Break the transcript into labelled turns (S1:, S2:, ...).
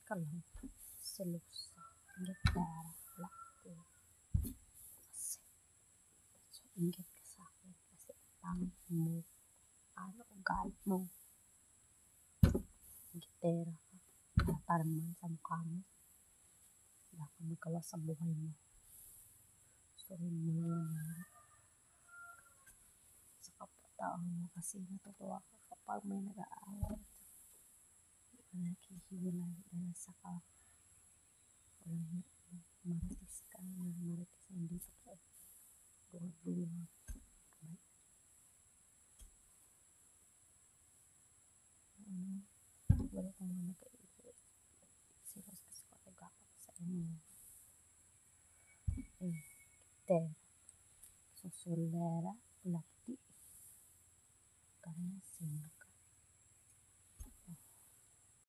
S1: ka lang. Selosa. Inggit pera. Laki. Kasi, so, inggit ka sa akin. Kasi, pangit mo. Ano ang galit mo? Inggitera ka. Tatarman sa mukha mo. Wala kang magawa sa buhay mo. Gusto rin mo nangyari. Sa kapatao mo kasi natutuwa ka kapag may nag-aaway. Nakikiwalay dahil sa walang marites ka na marites na hindi totoo. Duwag-duwag. Wala kang mga nag-iisip. Serious kasi pag-agapat sa inyo. Ter. Susulera. Lapti. Karena singka.